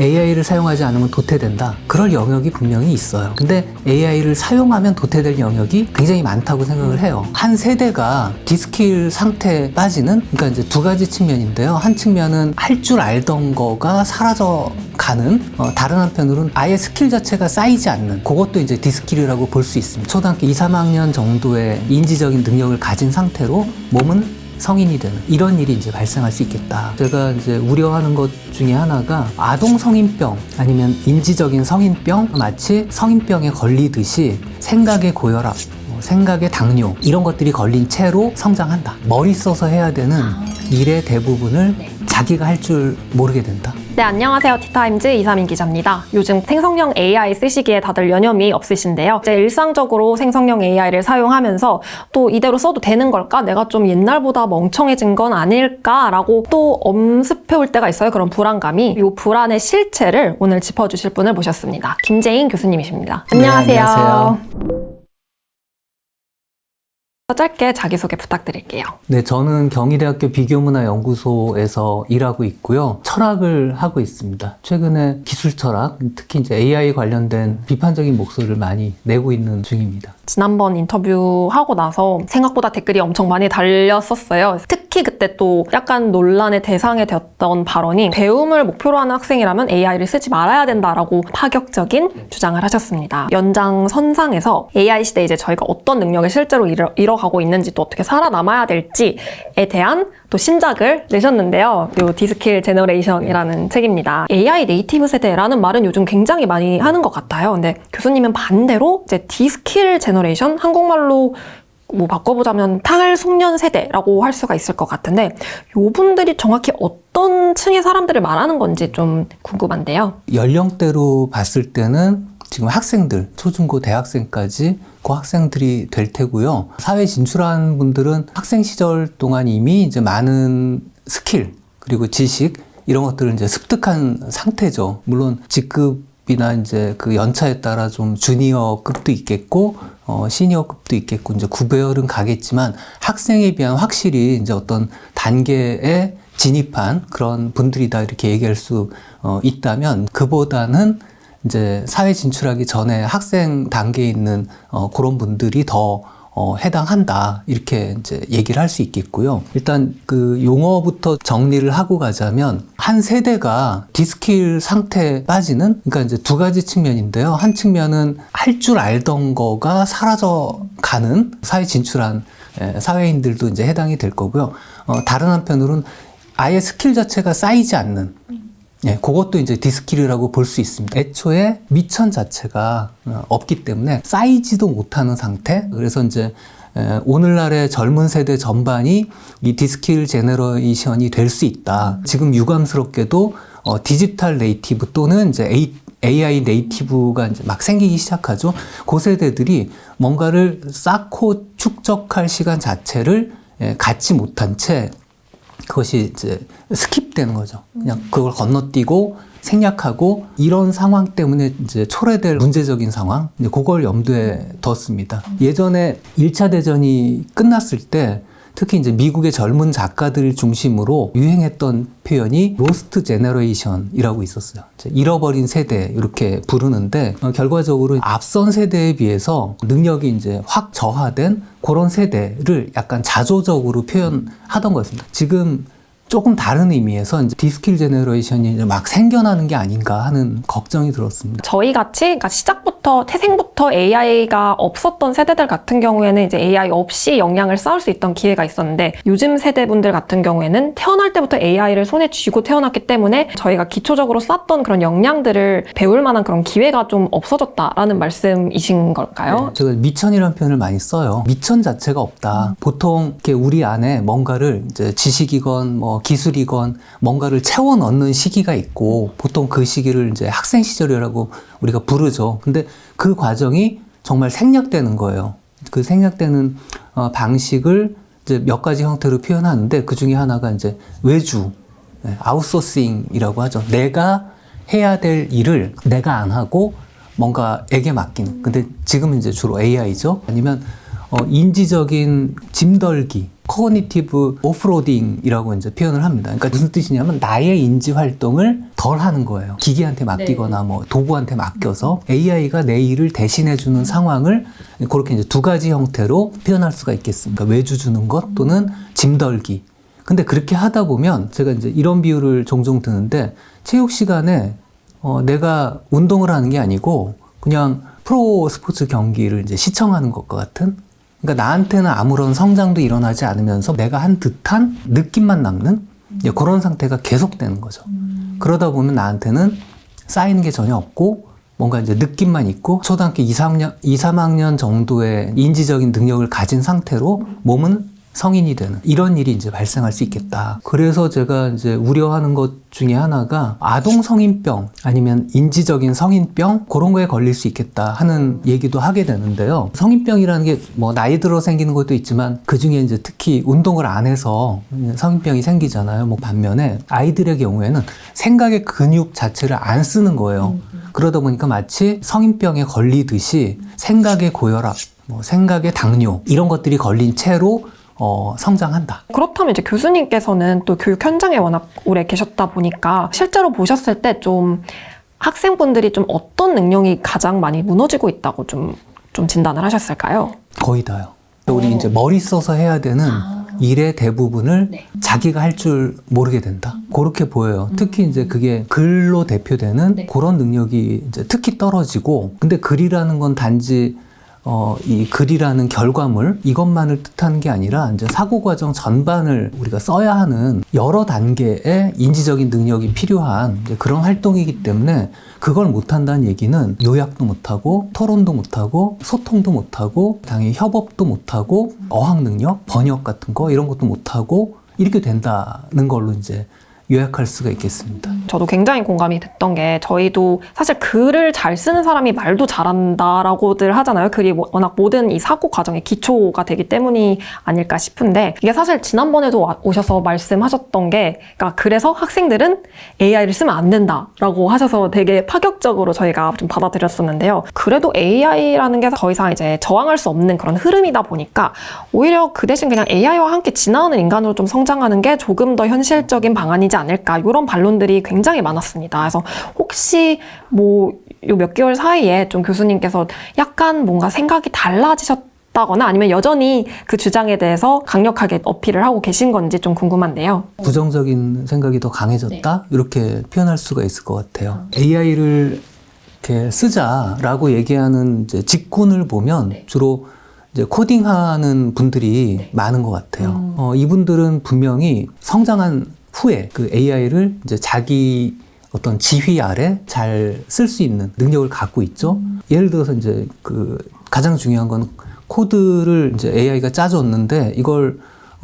AI를 사용하지 않으면 도태된다. 그럴 영역이 분명히 있어요. 근데 AI를 사용하면 도태될 영역이 굉장히 많다고 생각을 해요. 한 세대가 디스킬 상태에 빠지는, 그러니까 이제 두 가지 측면인데요. 한 측면은 할 줄 알던 거가 사라져 가는, 다른 한편으로는 아예 스킬 자체가 쌓이지 않는, 그것도 이제 디스킬이라고 볼 수 있습니다. 초등학교 2, 3학년 정도의 인지적인 능력을 가진 상태로 몸은 성인이 되는 이런 일이 이제 발생할 수 있겠다. 제가 이제 우려하는 것 중에 하나가 아동 성인병 아니면 인지적인 성인병, 마치 성인병에 걸리듯이 생각의 고혈압, 생각의 당뇨 이런 것들이 걸린 채로 성장한다. 머리 써서 해야 되는 일의 대부분을 자기가 할 줄 모르게 된다. 네, 안녕하세요. 티타임즈 이사민 기자입니다. 요즘 생성형 AI 쓰시기에 다들 여념이 없으신데요. 이제 일상적으로 생성형 AI를 사용하면서 또 이대로 써도 되는 걸까? 내가 좀 옛날보다 멍청해진 건 아닐까라고 또 엄습해올 때가 있어요. 그런 불안감이. 이 불안의 실체를 오늘 짚어주실 분을 모셨습니다. 김재인 교수님이십니다. 안녕하세요. 네, 안녕하세요. 짧게 자기소개 부탁드릴게요. 네, 저는 경희대학교 비교문화연구소에서 일하고 있고요. 철학을 하고 있습니다. 최근에 기술 철학, 특히 이제 AI 관련된 비판적인 목소리를 많이 내고 있는 중입니다. 지난번 인터뷰하고 나서 생각보다 댓글이 엄청 많이 달렸었어요. 특히 그때 또 약간 논란의 대상이 되었던 발언이 배움을 목표로 하는 학생이라면 AI를 쓰지 말아야 된다라고 파격적인 주장을 하셨습니다. 연장선상에서 AI 시대에 이제 저희가 어떤 능력을 실제로 잃어가고 있는지 또 어떻게 살아남아야 될지에 대한 또 신작을 내셨는데요. 요 디스킬 제너레이션이라는 책입니다. AI 네이티브 세대라는 말은 요즘 굉장히 많이 하는 것 같아요. 근데 교수님은 반대로 이제 디스킬 제너레이션, 한국말로 뭐 바꿔보자면 탈숙련 세대라고 할 수가 있을 것 같은데 요 분들이 정확히 어떤 층의 사람들을 말하는 건지 좀 궁금한데요. 연령대로 봤을 때는 지금 학생들, 초중고 대학생까지 그 학생들이 될 테고요. 사회 진출한 분들은 학생 시절 동안 이미 이제 많은 스킬 그리고 지식 이런 것들을 이제 습득한 상태죠. 물론 직급이나 이제 그 연차에 따라 좀 주니어급도 있겠고, 시니어급도 있겠고, 이제 구배열은 가겠지만 학생에 비한 확실히 이제 어떤 단계에 진입한 그런 분들이다 이렇게 얘기할 수 있다면 그보다는 이제 사회 진출하기 전에 학생 단계에 있는 그런 분들이 더 해당한다 이렇게 이제 얘기를 할 수 있겠고요. 일단 그 용어부터 정리를 하고 가자면 한 세대가 디스킬 상태에 빠지는, 그러니까 이제 두 가지 측면인데요. 한 측면은 할 줄 알던 거가 사라져 가는 사회 진출한 사회인들도 이제 해당이 될 거고요. 다른 한편으로는 아예 스킬 자체가 쌓이지 않는, 그것도 이제 디스킬이라고 볼 수 있습니다. 애초에 미천 자체가 없기 때문에 쌓이지도 못하는 상태. 그래서 이제 오늘날의 젊은 세대 전반이 이 디스킬 제너레이션이 될 수 있다. 지금 유감스럽게도 디지털 네이티브 또는 이제 AI 네이티브가 이제 막 생기기 시작하죠. 그 세대들이 뭔가를 쌓고 축적할 시간 자체를 갖지 못한 채 그것이 이제 스킵되는 거죠. 그냥 그걸 건너뛰고 생략하고 이런 상황 때문에 이제 초래될 문제적인 상황, 이제 그걸 염두에 뒀습니다. 예전에 1차 대전이 끝났을 때 특히 이제 미국의 젊은 작가들 중심으로 유행했던 표현이 로스트 제너레이션이라고 있었어요. 잃어버린 세대 이렇게 부르는데 결과적으로 앞선 세대에 비해서 능력이 이제 확 저하된 그런 세대를 약간 자조적으로 표현하던 거였습니다. 지금 조금 다른 의미에서 이제 디스킬 제너레이션이 이제 막 생겨나는 게 아닌가 하는 걱정이 들었습니다. 저희 같이 그러니까 시작부터 태생부터 AI가 없었던 세대들 같은 경우에는 이제 AI 없이 역량을 쌓을 수 있던 기회가 있었는데 요즘 세대분들 같은 경우에는 태어날 때부터 AI를 손에 쥐고 태어났기 때문에 저희가 기초적으로 쌓던 그런 역량들을 배울 만한 그런 기회가 좀 없어졌다라는 말씀이신 걸까요? 네, 제가 미천이라는 표현을 많이 써요. 미천 자체가 없다. 보통 이렇게 우리 안에 뭔가를 이제 지식이건 뭐 기술이건 뭔가를 채워 넣는 시기가 있고 보통 그 시기를 이제 학생 시절이라고 우리가 부르죠. 근데 그 과정이 정말 생략되는 거예요. 그 생략되는 방식을 이제 몇 가지 형태로 표현하는데 그 중에 하나가 이제 외주, 아웃소싱이라고 하죠. 내가 해야 될 일을 내가 안 하고 뭔가에게 맡기는. 근데 지금은 이제 주로 AI죠. 아니면 인지적인 짐덜기, 코그니티브 오프로딩이라고 이제 표현을 합니다. 그러니까 무슨 뜻이냐면 나의 인지 활동을 덜 하는 거예요. 기계한테 맡기거나 뭐 도구한테 맡겨서 AI가 내 일을 대신해 주는 상황을 그렇게 이제 두 가지 형태로 표현할 수가 있겠습니다. 외주 주는 것 또는 짐덜기. 근데 그렇게 하다 보면 제가 이제 이런 비유를 종종 드는데 체육 시간에 내가 운동을 하는 게 아니고 그냥 프로 스포츠 경기를 이제 시청하는 것과 같은, 그러니까 나한테는 아무런 성장도 일어나지 않으면서 내가 한 듯한 느낌만 남는 그런 상태가 계속되는 거죠. 그러다 보면 나한테는 쌓이는 게 전혀 없고 뭔가 이제 느낌만 있고 초등학교 2, 3학년 정도의 인지적인 능력을 가진 상태로 몸은 성인이 되는 이런 일이 이제 발생할 수 있겠다. 그래서 제가 이제 우려하는 것 중에 하나가 아동 성인병 아니면 인지적인 성인병 그런 거에 걸릴 수 있겠다 하는 얘기도 하게 되는데요. 성인병이라는 게 뭐 나이 들어 생기는 것도 있지만 그 중에 이제 특히 운동을 안 해서 성인병이 생기잖아요. 뭐 반면에 아이들의 경우에는 생각의 근육 자체를 안 쓰는 거예요. 그러다 보니까 마치 성인병에 걸리듯이 생각의 고혈압, 뭐 생각의 당뇨 이런 것들이 걸린 채로 성장한다. 그렇다면 이제 교수님께서는 또 교육 현장에 워낙 오래 계셨다 보니까 실제로 보셨을 때 좀 학생분들이 좀 어떤 능력이 가장 많이 무너지고 있다고 좀 진단을 하셨을까요? 거의 다요. 우리 이제 머리 써서 해야 되는 일의 대부분을 자기가 할 줄 모르게 된다. 그렇게 보여요. 특히 이제 그게 글로 대표되는 그런 능력이 이제 특히 떨어지고, 근데 글이라는 건 단지 이 글이라는 결과물 이것만을 뜻하는 게 아니라 이제 사고 과정 전반을 우리가 써야 하는 여러 단계의 인지적인 능력이 필요한 이제 그런 활동이기 때문에 그걸 못한다는 얘기는 요약도 못하고 토론도 못하고 소통도 못하고 당연히 협업도 못하고 어학 능력, 번역 같은 거 이런 것도 못하고 이렇게 된다는 걸로 이제 요약할 수가 있겠습니다. 저도 굉장히 공감이 됐던 게 저희도 사실 글을 잘 쓰는 사람이 말도 잘한다라고들 하잖아요. 글이 워낙 모든 이 사고 과정의 기초가 되기 때문이 아닐까 싶은데 이게 사실 지난번에도 오셔서 말씀하셨던 게 그러니까 그래서 학생들은 AI를 쓰면 안 된다라고 하셔서 되게 파격적으로 저희가 좀 받아들였었는데요. 그래도 AI라는 게 더 이상 이제 저항할 수 없는 그런 흐름이다 보니까 오히려 그 대신 그냥 AI와 함께 진화하는 인간으로 좀 성장하는 게 조금 더 현실적인 방안이지 않을까 이런 반론들이 굉장히 많았습니다. 그래서 혹시 뭐 요 몇 개월 사이에 좀 교수님께서 약간 뭔가 생각이 달라지셨다거나 아니면 여전히 그 주장에 대해서 강력하게 어필을 하고 계신 건지 좀 궁금한데요. 부정적인 생각이 더 강해졌다? 이렇게 표현할 수가 있을 것 같아요. AI를 이렇게 쓰자라고 얘기하는 이제 직군을 보면 주로 이제 코딩하는 분들이 많은 것 같아요. 이분들은 분명히 성장한 후에 그 AI를 이제 자기 어떤 지휘 아래 잘 쓸 수 있는 능력을 갖고 있죠. 예를 들어서 이제 그 가장 중요한 건 코드를 이제 AI가 짜줬는데 이걸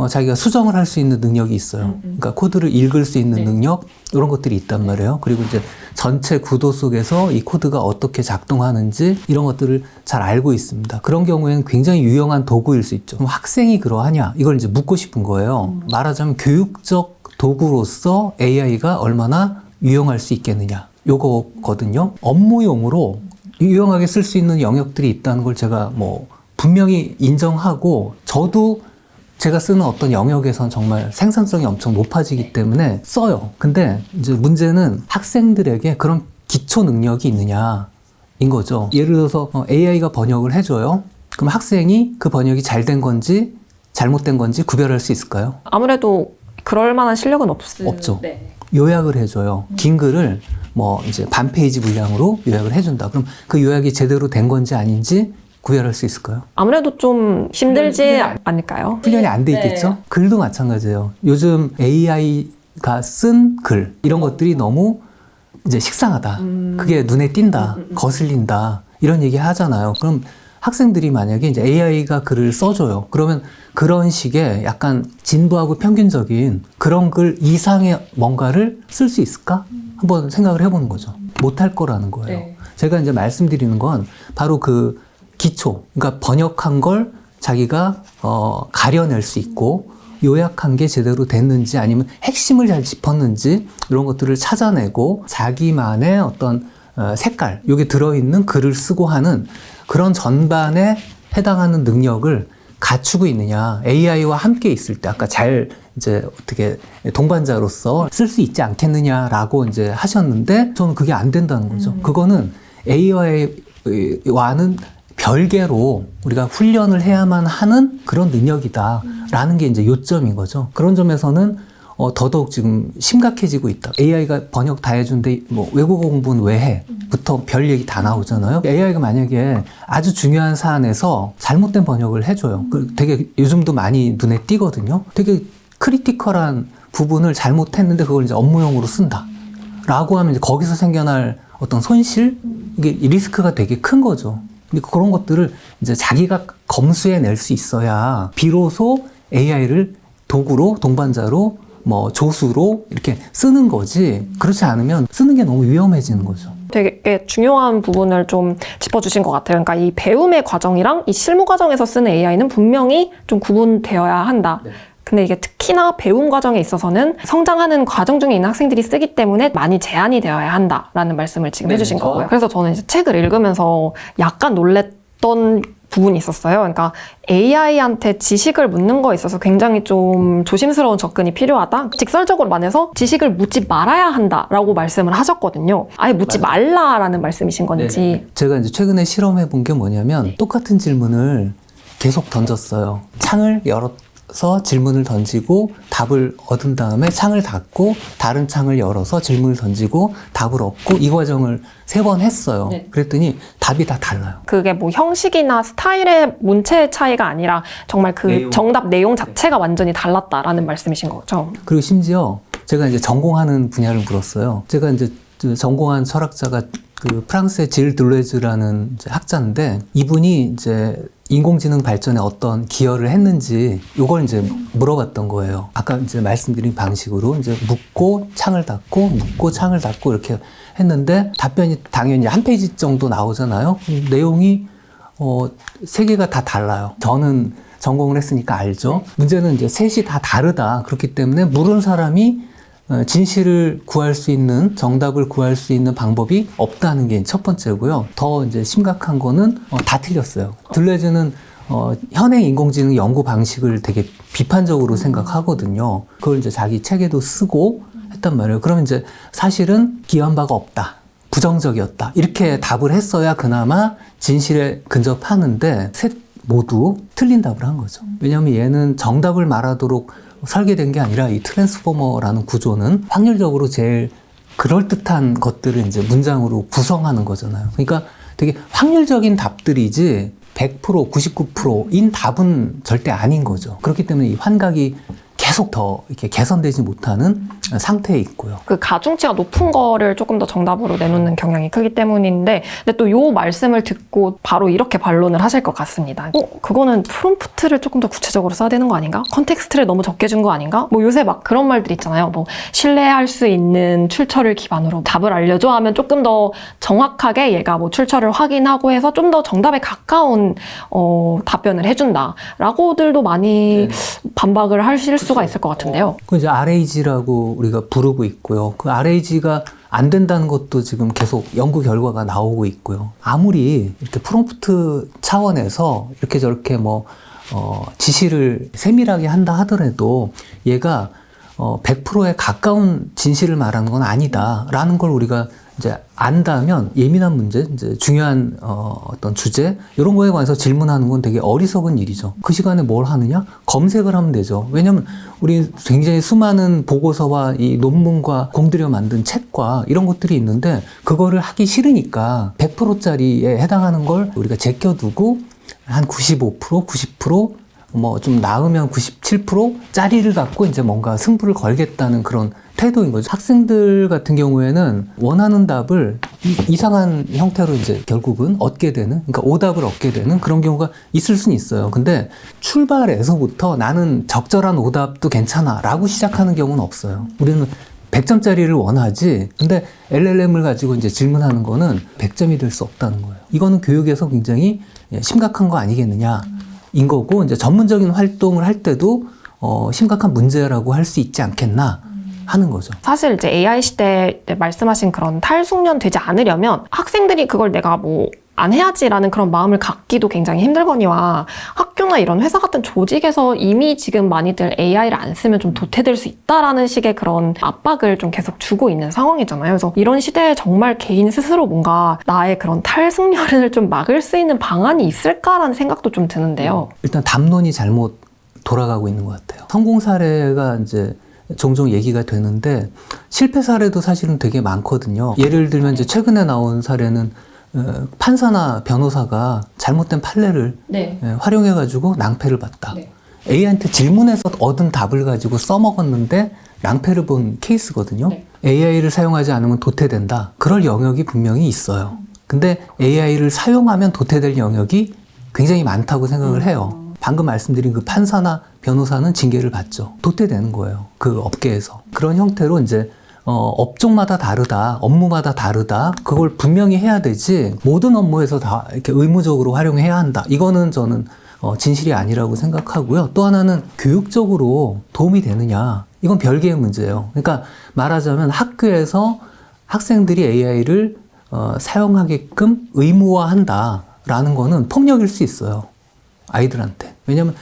자기가 수정을 할 수 있는 능력이 있어요. 그러니까 코드를 읽을 수 있는 능력 이런 것들이 있단 말이에요. 그리고 이제 전체 구도 속에서 이 코드가 어떻게 작동하는지 이런 것들을 잘 알고 있습니다. 그런 경우에는 굉장히 유용한 도구일 수 있죠. 그럼 학생이 그러하냐? 이걸 이제 묻고 싶은 거예요. 말하자면 교육적 도구로서 AI가 얼마나 유용할 수 있겠느냐 요거거든요. 업무용으로 유용하게 쓸 수 있는 영역들이 있다는 걸 제가 뭐 분명히 인정하고 저도 제가 쓰는 어떤 영역에선 정말 생산성이 엄청 높아지기 때문에 써요. 근데 이제 문제는 학생들에게 그런 기초 능력이 있느냐인 거죠. 예를 들어서 AI가 번역을 해줘요. 그럼 학생이 그 번역이 잘 된 건지 잘못된 건지 구별할 수 있을까요? 아무래도 그럴 만한 실력은 없죠. 요약을 해줘요. 긴 글을 뭐 이제 반 페이지 분량으로 요약을 해준다. 그럼 그 요약이 제대로 된 건지 아닌지 구별할 수 있을까요? 아무래도 좀 힘들지 않을까요? 훈련이 안 돼 있겠죠? 글도 마찬가지예요. 요즘 AI가 쓴 글 이런 것들이 너무 이제 식상하다. 그게 눈에 띈다. 거슬린다. 이런 얘기 하잖아요. 그럼 학생들이 만약에 이제 AI가 글을 써줘요. 그러면 그런 식의 약간 진부하고 평균적인 그런 글 이상의 뭔가를 쓸 수 있을까? 한번 생각을 해보는 거죠. 못할 거라는 거예요. 제가 이제 말씀드리는 건 바로 그 기초, 그러니까 번역한 걸 자기가 가려낼 수 있고 요약한 게 제대로 됐는지 아니면 핵심을 잘 짚었는지 이런 것들을 찾아내고 자기만의 어떤 색깔, 여기 들어있는 글을 쓰고 하는 그런 전반에 해당하는 능력을 갖추고 있느냐. AI와 함께 있을 때 아까 잘 이제 어떻게 동반자로서 쓸 수 있지 않겠느냐라고 이제 하셨는데 저는 그게 안 된다는 거죠. 그거는 AI와는 별개로 우리가 훈련을 해야만 하는 그런 능력이다라는 게 이제 요점인 거죠. 그런 점에서는 더더욱 지금 심각해지고 있다. AI가 번역 다 해준데 뭐 외국어 공부는 왜 해? 부터 별 얘기 다 나오잖아요. AI가 만약에 아주 중요한 사안에서 잘못된 번역을 해줘요. 되게 요즘도 많이 눈에 띄거든요. 되게 크리티컬한 부분을 잘못했는데 그걸 이제 업무용으로 쓴다. 라고 하면 이제 거기서 생겨날 어떤 손실? 이게 리스크가 되게 큰 거죠. 근데 그런 것들을 이제 자기가 검수해낼 수 있어야 비로소 AI를 도구로, 동반자로, 뭐 조수로 이렇게 쓰는 거지. 그렇지 않으면 쓰는 게 너무 위험해지는 거죠. 되게 중요한 부분을 좀 짚어주신 것 같아요. 그러니까 이 배움의 과정이랑 이 실무 과정에서 쓰는 AI는 분명히 좀 구분되어야 한다. 네. 근데 이게 특히나 배움 과정에 있어서는 성장하는 과정 중에 있는 학생들이 쓰기 때문에 많이 제한이 되어야 한다라는 말씀을 지금 해주신 거고요. 그래서 저는 이제 책을 읽으면서 약간 놀랬던 부분이 있었어요. 그러니까 AI한테 지식을 묻는 거에 있어서 굉장히 좀 조심스러운 접근이 필요하다. 직설적으로 말해서 지식을 묻지 말아야 한다라고 말씀을 하셨거든요. 아예 묻지 말라라는 말씀이신 건지. 네네. 제가 이제 최근에 실험해 본 게 뭐냐면 똑같은 질문을 계속 던졌어요. 창을 열어서 질문을 던지고 답을 얻은 다음에 창을 닫고 다른 창을 열어서 질문을 던지고 답을 얻고 이 과정을 3번 했어요. 네. 그랬더니 답이 다 달라요. 그게 뭐 형식이나 스타일의 문체의 차이가 아니라 정말 그 내용. 정답 내용 자체가 완전히 달랐다라는 말씀이신 거죠. 그리고 심지어 제가 이제 전공하는 분야를 물었어요. 제가 이제 전공한 철학자가 그 프랑스의 질 들레즈라는 이제 학자인데 이분이 이제 인공지능 발전에 어떤 기여를 했는지 이걸 이제 물어봤던 거예요. 아까 이제 말씀드린 방식으로 이제 묻고 창을 닫고 묻고 창을 닫고 이렇게 했는데 답변이 당연히 한 페이지 정도 나오잖아요. 내용이 3개가 다 달라요. 저는 전공을 했으니까 알죠. 문제는 이제 셋이 다 다르다. 그렇기 때문에 물은 사람이 진실을 구할 수 있는, 정답을 구할 수 있는 방법이 없다는 게 첫 번째고요. 더 이제 심각한 거는 다 틀렸어요. 들레즈는 현행 인공지능 연구 방식을 되게 비판적으로 생각하거든요. 그걸 이제 자기 책에도 쓰고 했단 말이에요. 그러면 이제 사실은 기여한 바가 없다. 부정적이었다. 이렇게 답을 했어야 그나마 진실에 근접하는데 셋 모두 틀린 답을 한 거죠. 왜냐하면 얘는 정답을 말하도록 설계된 게 아니라 이 트랜스포머라는 구조는 확률적으로 제일 그럴듯한 것들을 이제 문장으로 구성하는 거잖아요. 그러니까 되게 확률적인 답들이지 100%, 99%인 답은 절대 아닌 거죠. 그렇기 때문에 이 환각이 계속 더 이렇게 개선되지 못하는 상태에 있고요. 그 가중치가 높은 거를 조금 더 정답으로 내놓는 경향이 크기 때문인데, 근데 또 요 말씀을 듣고 바로 이렇게 반론을 하실 것 같습니다. 그거는 프롬프트를 조금 더 구체적으로 써야 되는 거 아닌가? 컨텍스트를 너무 적게 준 거 아닌가? 뭐 요새 막 그런 말들 있잖아요. 뭐 신뢰할 수 있는 출처를 기반으로 답을 알려줘 하면 조금 더 정확하게 얘가 뭐 출처를 확인하고 해서 좀 더 정답에 가까운 답변을 해준다. 라고들도 많이 반박을 하실 수가 있을 것 같은데요. 그 이제 RAG라고 우리가 부르고 있고요. 그 RAG가 안 된다는 것도 지금 계속 연구 결과가 나오고 있고요. 아무리 이렇게 프롬프트 차원에서 이렇게 저렇게 지시를 세밀하게 한다 하더라도 얘가 100%에 가까운 진실을 말하는 건 아니다라는 걸 우리가 이제 안다면 예민한 문제, 이제 중요한 어떤 주제 이런 거에 관해서 질문하는 건 되게 어리석은 일이죠. 그 시간에 뭘 하느냐? 검색을 하면 되죠. 왜냐하면 우리 굉장히 수많은 보고서와 이 논문과 공들여 만든 책과 이런 것들이 있는데 그거를 하기 싫으니까 100%짜리에 해당하는 걸 우리가 제껴두고 한 95%, 90% 좀 나으면 97%짜리를 갖고 이제 뭔가 승부를 걸겠다는 그런 태도인 거죠. 학생들 같은 경우에는 원하는 답을 이상한 형태로 이제 결국은 얻게 되는, 그러니까 오답을 얻게 되는 그런 경우가 있을 수는 있어요. 근데 출발에서부터 나는 적절한 오답도 괜찮아 라고 시작하는 경우는 없어요. 우리는 100점짜리를 원하지, 근데 LLM을 가지고 이제 질문하는 거는 100점이 될 수 없다는 거예요. 이거는 교육에서 굉장히 심각한 거 아니겠느냐 인 거고, 이제 전문적인 활동을 할 때도 심각한 문제라고 할 수 있지 않겠나 하는 거죠. 사실 이제 AI 시대에 말씀하신 그런 탈숙련 되지 않으려면 학생들이 그걸 내가 뭐 안 해야지라는 그런 마음을 갖기도 굉장히 힘들거니와 학교나 이런 회사 같은 조직에서 이미 지금 많이들 AI를 안 쓰면 좀 도태될 수 있다라는 식의 그런 압박을 좀 계속 주고 있는 상황이잖아요. 그래서 이런 시대에 정말 개인 스스로 뭔가 나의 그런 탈숙련을 좀 막을 수 있는 방안이 있을까라는 생각도 좀 드는데요. 일단 담론이 잘못 돌아가고 있는 것 같아요. 성공 사례가 이제 종종 얘기가 되는데 실패 사례도 사실은 되게 많거든요. 예를 들면 이제 최근에 나온 사례는 판사나 변호사가 잘못된 판례를 활용해가지고 낭패를 봤다. AI한테 질문해서 얻은 답을 가지고 써먹었는데 낭패를 본 케이스거든요. AI를 사용하지 않으면 도태된다. 그럴 영역이 분명히 있어요. 근데 AI를 사용하면 도태될 영역이 굉장히 많다고 생각을 해요. 방금 말씀드린 그 판사나 변호사는 징계를 받죠. 도태되는 거예요. 그 업계에서. 그런 형태로 이제 업종마다 다르다, 업무마다 다르다, 그걸 분명히 해야 되지, 모든 업무에서 다 이렇게 의무적으로 활용해야 한다. 이거는 저는 진실이 아니라고 생각하고요. 또 하나는 교육적으로 도움이 되느냐. 이건 별개의 문제예요. 그러니까 말하자면 학교에서 학생들이 AI를 사용하게끔 의무화한다라는 거는 폭력일 수 있어요. 아이들한테. 왜냐면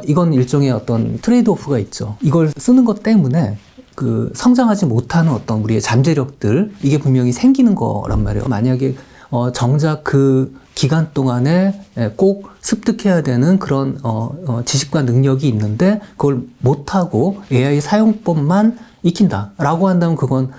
이건 일종의 어떤 트레이드 오프가 있죠. 이걸 쓰는 것 때문에 그 성장하지 못하는 어떤 우리의 잠재력들, 이게 분명히 생기는 거란 말이에요. 만약에 정작 그 기간 동안에 꼭 습득해야 되는 그런 지식과 능력이 있는데 그걸 못하고 AI 사용법만 익힌다라고 한다면 그건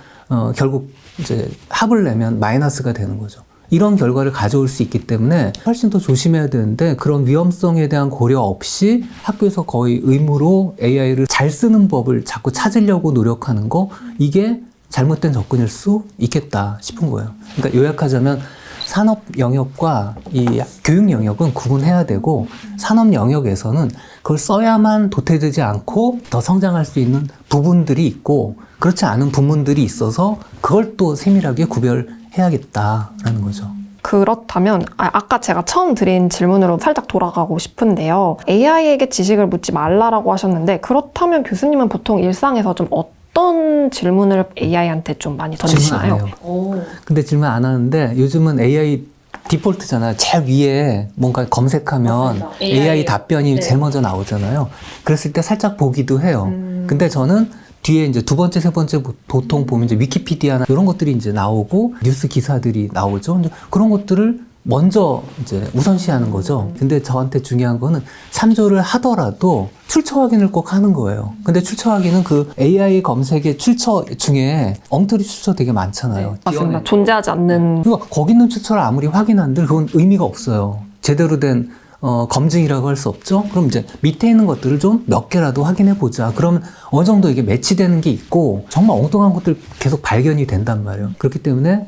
결국 이제 합을 내면 마이너스가 되는 거죠. 이런 결과를 가져올 수 있기 때문에 훨씬 더 조심해야 되는데, 그런 위험성에 대한 고려 없이 학교에서 거의 의무로 AI를 잘 쓰는 법을 자꾸 찾으려고 노력하는 거, 이게 잘못된 접근일 수 있겠다 싶은 거예요. 그러니까 요약하자면 산업 영역과 이 교육 영역은 구분해야 되고, 산업 영역에서는 그걸 써야만 도태되지 않고 더 성장할 수 있는 부분들이 있고, 그렇지 않은 부분들이 있어서 그걸 또 세밀하게 구별해야겠다라는 거죠. 그렇다면 아까 제가 처음 드린 질문으로 살짝 돌아가고 싶은데요. AI에게 지식을 묻지 말라라고 하셨는데, 그렇다면 교수님은 보통 일상에서 좀 어떤 질문을 AI한테 좀 많이 던지시나요? 질문 안 해요. 근데 질문 안 하는데 요즘은 AI 디폴트잖아요. 제일 위에 뭔가 검색하면 맞습니다. AI 답변이 네. 제일 먼저 나오잖아요. 그랬을 때 살짝 보기도 해요. 근데 저는 뒤에 이제 두 번째, 세 번째 보통 보면 이제 위키피디아나 이런 것들이 이제 나오고 뉴스 기사들이 나오죠. 그런 것들을 먼저 이제 우선시하는 거죠. 근데 저한테 중요한 거는 참조를 하더라도 출처 확인을 꼭 하는 거예요. 근데 출처 확인은 그 AI 검색의 출처 중에 엉터리 출처 되게 많잖아요. 맞습니다. 존재하지 않는. 그러니까 거기 있는 출처를 아무리 확인한들 그건 의미가 없어요. 제대로 된 검증이라고 할 수 없죠. 그럼 이제 밑에 있는 것들을 좀 몇 개라도 확인해 보자. 그러면 어느 정도 이게 매치되는 게 있고 정말 엉뚱한 것들 계속 발견이 된단 말이에요. 그렇기 때문에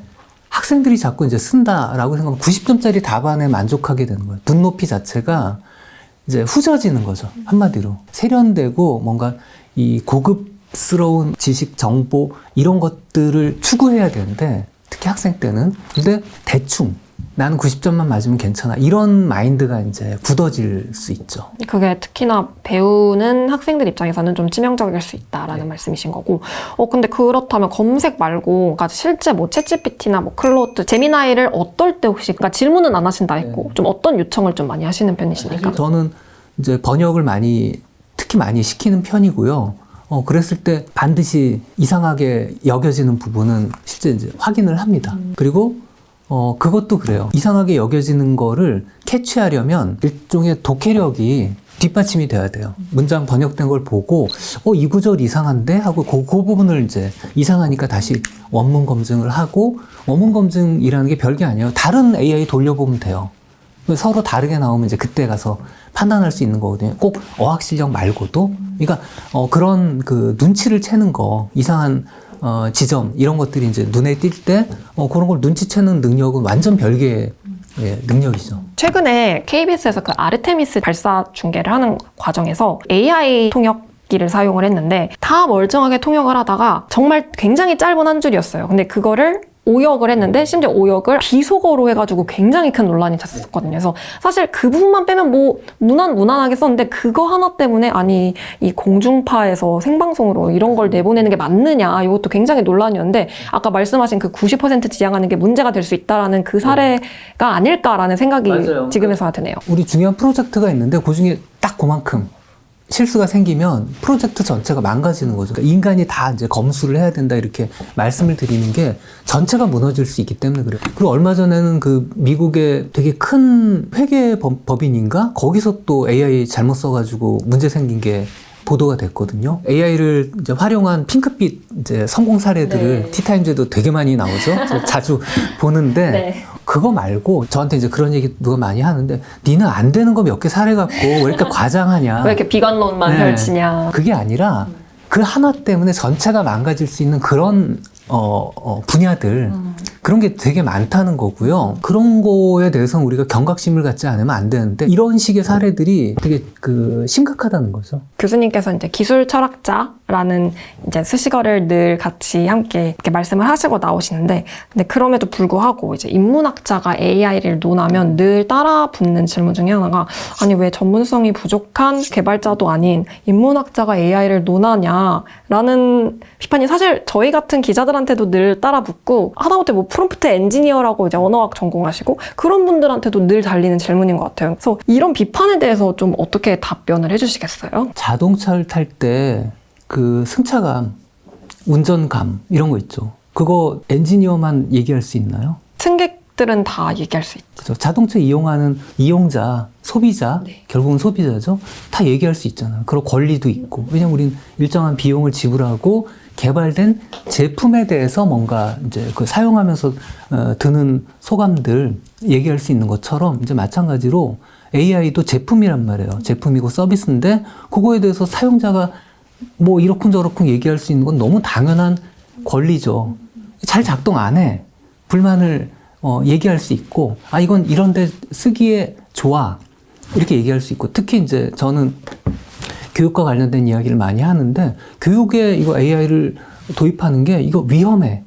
학생들이 자꾸 이제 쓴다라고 생각하면 90점짜리 답안에 만족하게 되는 거예요. 눈높이 자체가 이제 후져지는 거죠. 한마디로. 세련되고 뭔가 이 고급스러운 지식, 정보 이런 것들을 추구해야 되는데, 특히 학생 때는 근데 대충 나는 90점만 맞으면 괜찮아, 이런 마인드가 이제 굳어질 수 있죠. 그게 특히나 배우는 학생들 입장에서는 좀 치명적일 수 있다라는 말씀이신 거고. 근데 그렇다면 검색 말고, 그러니까 실제 뭐 챗GPT나 뭐 클로드, 제미나이를 어떨 때 혹시, 그러니까 질문은 안 하신다 했고, 좀 어떤 요청을 좀 많이 하시는 편이십니까? 저는 이제 번역을 특히 많이 시키는 편이고요. 그랬을 때 반드시 이상하게 여겨지는 부분은 실제 이제 확인을 합니다. 그리고 그것도 그래요. 이상하게 여겨지는 거를 캐치하려면 일종의 독해력이 뒷받침이 돼야 돼요. 문장 번역된 걸 보고, 이 구절 이상한데? 하고 그 부분을 이제 이상하니까 다시 원문 검증을 하고, 원문 검증이라는 게 별게 아니에요. 다른 AI 돌려보면 돼요. 서로 다르게 나오면 이제 그때 가서 판단할 수 있는 거거든요. 꼭 어학 실력 말고도. 그러니까, 그런 그 눈치를 채는 거, 이상한 지점 이런 것들이 이제 눈에 띌 때 그런 걸 눈치채는 능력은 완전 별개의 능력이죠. 최근에 KBS에서 그 아르테미스 발사 중계를 하는 과정에서 AI 통역기를 사용을 했는데 다 멀쩡하게 통역을 하다가 정말 굉장히 짧은 한 줄이었어요. 근데 그거를 오역을 했는데 심지어 오역을 비속어로 해가지고 굉장히 큰 논란이 됐었거든요. 그래서 사실 그 부분만 빼면 뭐 무난하게 썼는데 그거 하나 때문에 아니 이 공중파에서 생방송으로 이런 걸 내보내는 게 맞느냐 이것도 굉장히 논란이었는데 아까 말씀하신 그 90% 지향하는 게 문제가 될 수 있다라는 그 사례가 아닐까라는 생각이 맞아요. 지금에서야 드네요. 우리 중요한 프로젝트가 있는데 그 중에 딱 그만큼 실수가 생기면 프로젝트 전체가 망가지는 거죠. 그러니까 인간이 다 이제 검수를 해야 된다 이렇게 말씀을 드리는 게 전체가 무너질 수 있기 때문에 그래요. 그리고 얼마 전에는 그 미국의 되게 큰 회계 법인인가 거기서 또 AI 잘못 써가지고 문제 생긴 게 보도가 됐거든요. AI를 이제 활용한 핑크빛 이제 성공 사례들을 네. 티타임즈에도 되게 많이 나오죠. 그래서 자주 보는데 네. 그거 말고 저한테 이제 그런 얘기 누가 많이 하는데 니는 안 되는 거 몇 개 사례 갖고 왜 이렇게 과장하냐. 왜 이렇게 비관론만 네. 펼치냐. 그게 아니라 그 하나 때문에 전체가 망가질 수 있는 그런 분야들 그런 게 되게 많다는 거고요. 그런 거에 대해서는 우리가 경각심을 갖지 않으면 안 되는데 이런 식의 사례들이 되게 심각하다는 거죠. 교수님께서 이제 기술 철학자라는 이제 수식어를 늘 같이 함께 이렇게 말씀을 하시고 나오시는데, 근데 그럼에도 불구하고 이제 인문학자가 AI를 논하면 늘 따라 붙는 질문 중에 하나가 아니 왜 전문성이 부족한 개발자도 아닌 인문학자가 AI를 논하냐라는 비판이 사실 저희 같은 기자들한테도 늘 따라 붙고 하다못해 뭐 프롬프트 엔지니어라고 이제 언어학 전공하시고 그런 분들한테도 늘 달리는 질문인 것 같아요. 그래서 이런 비판에 대해서 좀 어떻게 답변을 해주시겠어요? 자동차를 탈 때 그 승차감, 운전감 이런 거 있죠. 그거 엔지니어만 얘기할 수 있나요? 승객들은 다 얘기할 수 있죠. 그렇죠. 자동차 이용하는 이용자, 소비자, 네. 결국은 소비자죠. 다 얘기할 수 있잖아요. 그런 권리도 있고. 왜냐면 우린 일정한 비용을 지불하고 개발된 제품에 대해서 뭔가 이제 그 사용하면서 드는 소감들 얘기할 수 있는 것처럼 이제 마찬가지로 AI도 제품이란 말이에요. 제품이고 서비스인데 그거에 대해서 사용자가 뭐 이렇쿵저렇쿵 얘기할 수 있는 건 너무 당연한 권리죠. 잘 작동 안 해. 불만을 얘기할 수 있고, 아, 이건 이런데 쓰기에 좋아. 이렇게 얘기할 수 있고, 특히 이제 저는 교육과 관련된 이야기를 많이 하는데, 교육에 이거 AI를 도입하는 게 이거 위험해.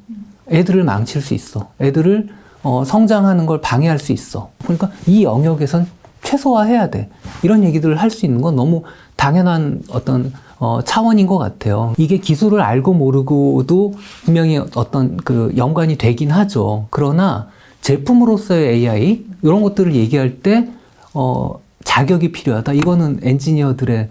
애들을 망칠 수 있어. 애들을 성장하는 걸 방해할 수 있어. 그러니까 이 영역에선 최소화해야 돼. 이런 얘기들을 할 수 있는 건 너무 당연한 어떤 차원인 것 같아요. 이게 기술을 알고 모르고도 분명히 어떤 그 연관이 되긴 하죠. 그러나 제품으로서의 AI 이런 것들을 얘기할 때 자격이 필요하다. 이거는 엔지니어들의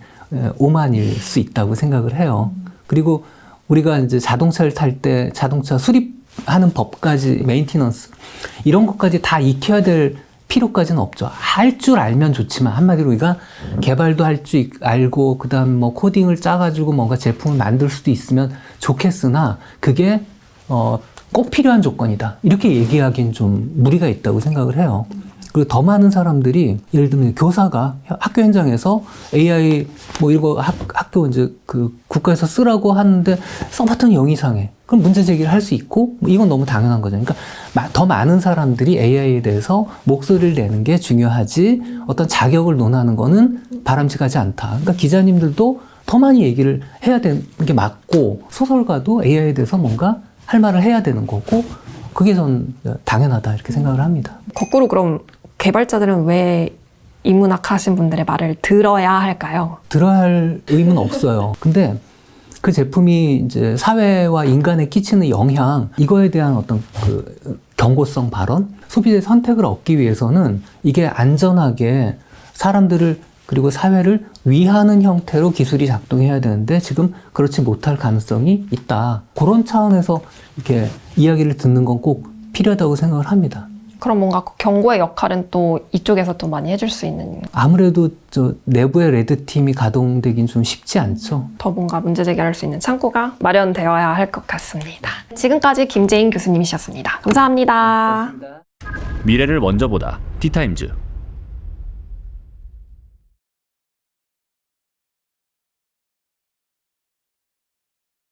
오만일 수 있다고 생각을 해요. 그리고 우리가 이제 자동차를 탈 때 자동차 수립하는 법까지 메인티넌스 이런 것까지 다 익혀야 될 필요까지는 없죠. 할 줄 알면 좋지만 한마디로 우리가 개발도 할 줄 알고 그다음 뭐 코딩을 짜가지고 뭔가 제품을 만들 수도 있으면 좋겠으나 그게 꼭 필요한 조건이다. 이렇게 얘기하기엔 좀 무리가 있다고 생각을 해요. 그리고 더 많은 사람들이 예를 들면 교사가 학교 현장에서 AI 뭐 이거 학교 이제 그 국가에서 쓰라고 하는데 써봤더니 영 이상해. 그럼 문제 제기를 할 수 있고 이건 너무 당연한 거죠. 그러니까 더 많은 사람들이 AI에 대해서 목소리를 내는 게 중요하지 어떤 자격을 논하는 거는 바람직하지 않다. 그러니까 기자님들도 더 많이 얘기를 해야 되는 게 맞고 소설가도 AI에 대해서 뭔가 할 말을 해야 되는 거고 그게 전 당연하다 이렇게 생각을 합니다. 거꾸로 그럼 개발자들은 왜 인문학 하신 분들의 말을 들어야 할까요? 들어야 할 의무는 없어요. 근데 그 제품이 이제 사회와 인간에 끼치는 영향, 이거에 대한 어떤 그 경고성 발언, 소비자의 선택을 얻기 위해서는 이게 안전하게 사람들을 그리고 사회를 위하는 형태로 기술이 작동해야 되는데 지금 그렇지 못할 가능성이 있다. 그런 차원에서 이렇게 이야기를 듣는 건 꼭 필요하다고 생각을 합니다. 그럼 뭔가 경고의 역할은 또 이쪽에서 또 많이 해줄 수 있는 아무래도 저 내부의 레드팀이 가동되긴 좀 쉽지 않죠. 더 뭔가 문제 제기할 수 있는 창구가 마련되어야 할 것 같습니다. 지금까지 김재인 교수님이셨습니다. 감사합니다. 미래를 먼저 보다 티타임즈.